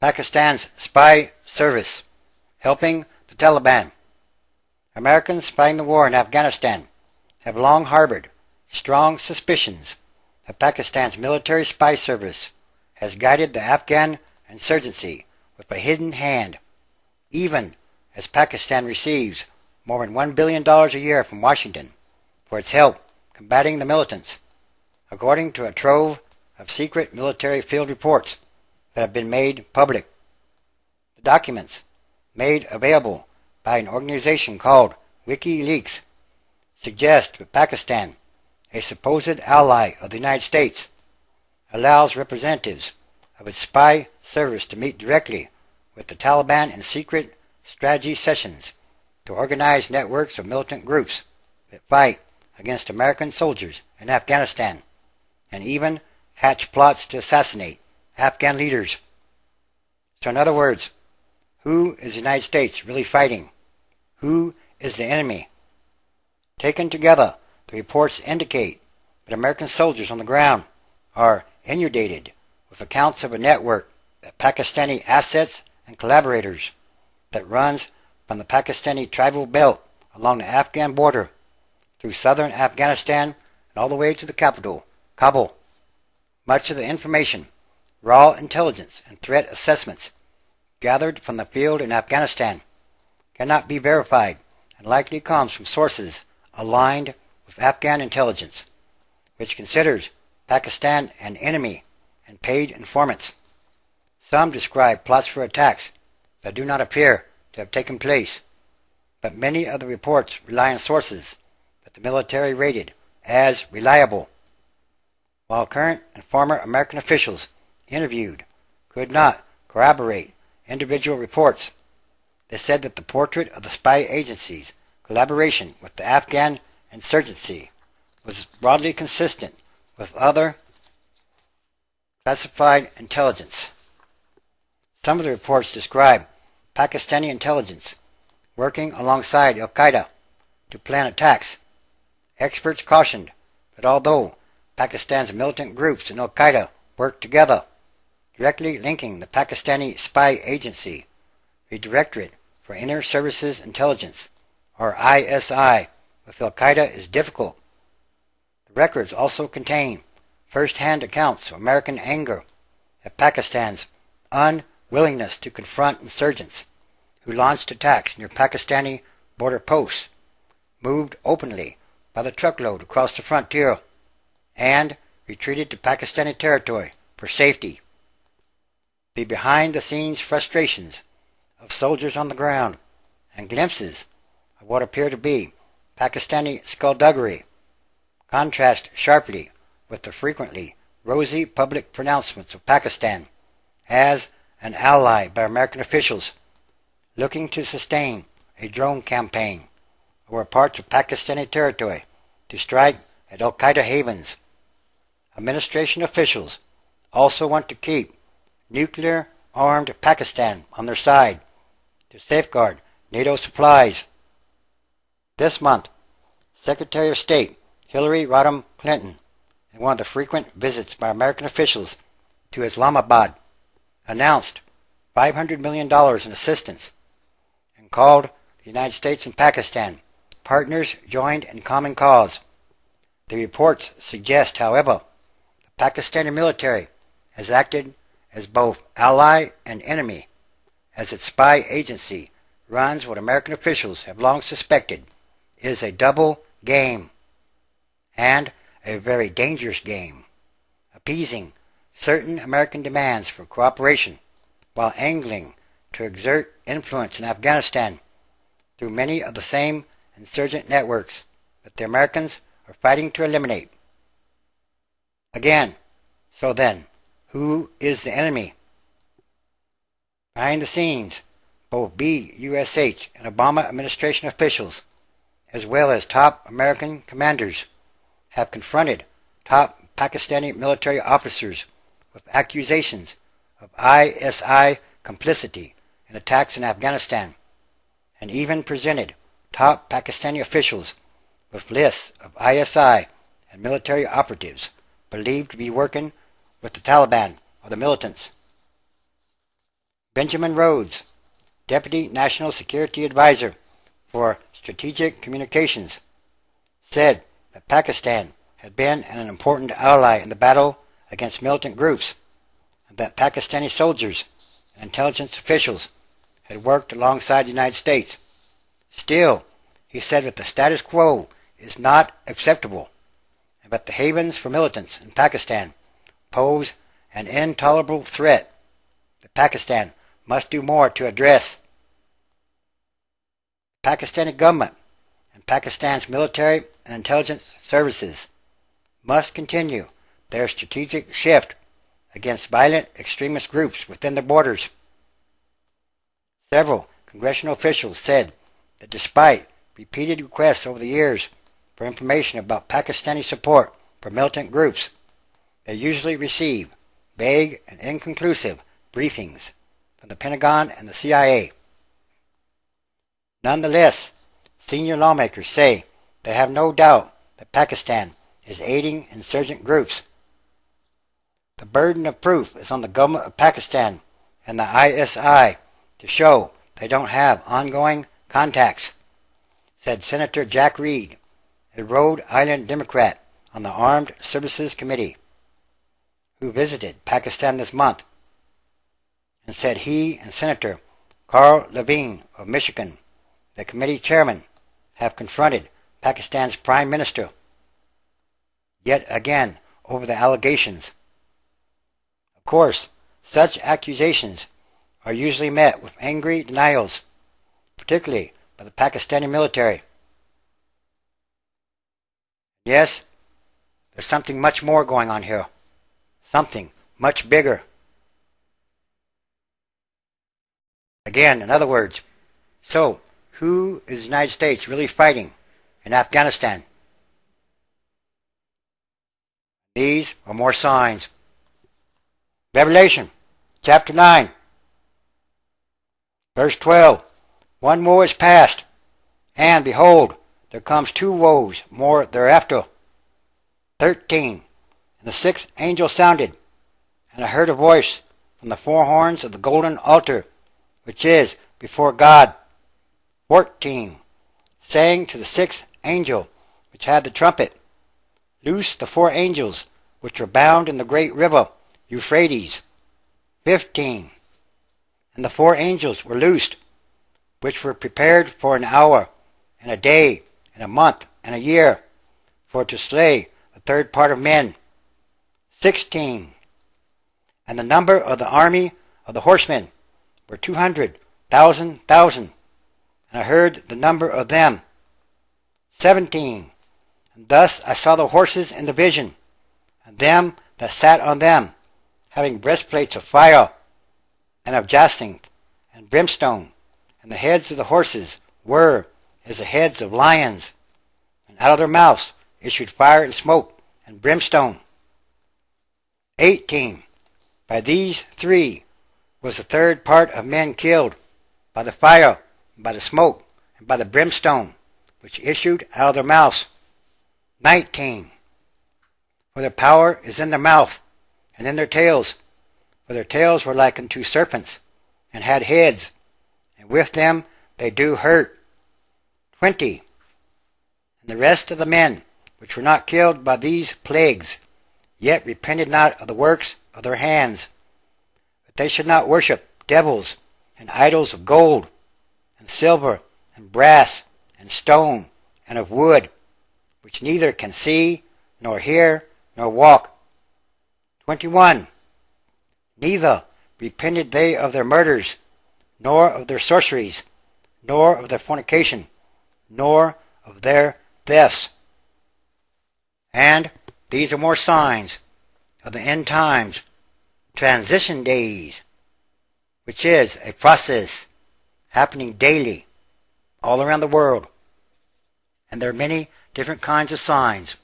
Pakistan's spy service helping the Taliban. Americans fighting the war in Afghanistan have long harbored strong suspicions that Pakistan's military spy service has guided the Afghan insurgency with a hidden hand, even as Pakistan receives more than $1 billion a year from Washington for its help combating the militants, according to a trove of secret military field reports that have been made public. The documents, made available by an organization called WikiLeaks, suggest that Pakistan, a supposed ally of the United States, allows representatives of its spy service to meet directly with the Taliban in secret strategy sessions to organize networks of militant groups that fight against American soldiers in Afghanistan, and even hatch plots to assassinate Afghan leaders. So in other words, who is the United States really fighting? Who is the enemy? Taken together, the reports indicate that American soldiers on the ground are inundated with accounts of a network of Pakistani assets and collaborators that runs from the Pakistani tribal belt along the Afghan border through southern Afghanistan and all the way to the capital, Kabul. Much of the information, raw intelligence, and threat assessments gathered from the field in Afghanistan cannot be verified and likely comes from sources aligned with Afghan intelligence, which considers Pakistan an enemy and paid informants. Some describe plots for attacks that do not appear to have taken place, but many of the reports rely on sources that the military rated as reliable, while current and former American officials interviewed could not corroborate individual reports. They said that the portrait of the spy agency's collaboration with the Afghan insurgency was broadly consistent with other classified intelligence. Some of the reports describe Pakistani intelligence working alongside al-Qaeda to plan attacks. Experts cautioned that although Pakistan's militant groups and al-Qaeda work together, directly linking the Pakistani spy agency, the Directorate for Inter-Services Intelligence, or ISI, with al-Qaeda is difficult. The records also contain first-hand accounts of American anger at Pakistan's unwillingness to confront insurgents who launched attacks near Pakistani border posts, moved openly by the truckload across the frontier, and retreated to Pakistani territory for safety. The behind-the-scenes frustrations of soldiers on the ground and glimpses of what appear to be Pakistani skullduggery contrast sharply with the frequently rosy public pronouncements of Pakistan as an ally by American officials looking to sustain a drone campaign over parts of Pakistani territory to strike at al-Qaeda havens. Administration officials also want to keep nuclear-armed Pakistan on their side to safeguard NATO supplies. This month, Secretary of State Hillary Rodham Clinton, in one of the frequent visits by American officials to Islamabad, announced $500 million in assistance and called the United States and Pakistan partners joined in common cause. The reports suggest, however, the Pakistani military has acted as both ally and enemy, as its spy agency runs what American officials have long suspected is a double game, and a very dangerous game, appeasing certain American demands for cooperation while angling to exert influence in Afghanistan through many of the same insurgent networks that the Americans are fighting to eliminate. Again, so then, who is the enemy? Behind the scenes, both BUSH and Obama administration officials, as well as top American commanders, have confronted top Pakistani military officers with accusations of ISI complicity in attacks in Afghanistan, and even presented top Pakistani officials with lists of ISI and military operatives believed to be working with the Taliban or the militants. Benjamin Rhodes, Deputy National Security Advisor for Strategic Communications, said that Pakistan had been an important ally in the battle against militant groups, and that Pakistani soldiers and intelligence officials had worked alongside the United States. Still, he said that the status quo is not acceptable, and that the havens for militants in Pakistan pose an intolerable threat that Pakistan must do more to address. The Pakistani government and Pakistan's military and intelligence services must continue their strategic shift against violent extremist groups within their borders. Several congressional officials said that despite repeated requests over the years for information about Pakistani support for militant groups, they usually receive vague and inconclusive briefings from the Pentagon and the CIA. Nonetheless, senior lawmakers say they have no doubt that Pakistan is aiding insurgent groups. The burden of proof is on the government of Pakistan and the ISI to show they don't have ongoing contacts, said Senator Jack Reed, a Rhode Island Democrat on the Armed Services Committee, who visited Pakistan this month, and said he and Senator Carl Levine of Michigan, the committee chairman, have confronted Pakistan's Prime Minister yet again over the allegations. Of course, such accusations are usually met with angry denials, particularly by the Pakistani military. Yes, there's something much more going on here. Something much bigger. Again, in other words, so who is the United States really fighting in Afghanistan? These are more signs. Revelation, chapter 9, verse 12. One woe is past, and behold, there comes two woes more thereafter. 13. And the sixth angel sounded, and I heard a voice from the four horns of the golden altar, which is before God. 14. Saying to the sixth angel, which had the trumpet, Loose the four angels, which were bound in the great river Euphrates. 15. And the four angels were loosed, which were prepared for an hour, and a day, and a month, and a year, for to slay the third part of men. 16. And the number of the army of the horsemen were 200,000. And I heard the number of them. 17. And thus I saw the horses in the vision, and them that sat on them, having breastplates of fire, and of jacinth, and brimstone, and the heads of the horses were as the heads of lions, and out of their mouths issued fire and smoke and brimstone. 18. By these three was the third part of men killed, by the fire, and by the smoke, and by the brimstone, which issued out of their mouths. 19. For their power is in their mouth, and in their tails, for their tails were like unto serpents, and had heads, and with them they do hurt. 20. And the rest of the men which were not killed by these plagues, yet repented not of the works of their hands, that they should not worship devils and idols of gold, and silver, and brass, and stone, and of wood, which neither can see, nor hear, nor walk. 21. Neither repented they of their murders, nor of their sorceries, nor of their fornication, nor of their thefts. And these are more signs of the end times, transition days, which is a process happening daily all around the world. And there are many different kinds of signs.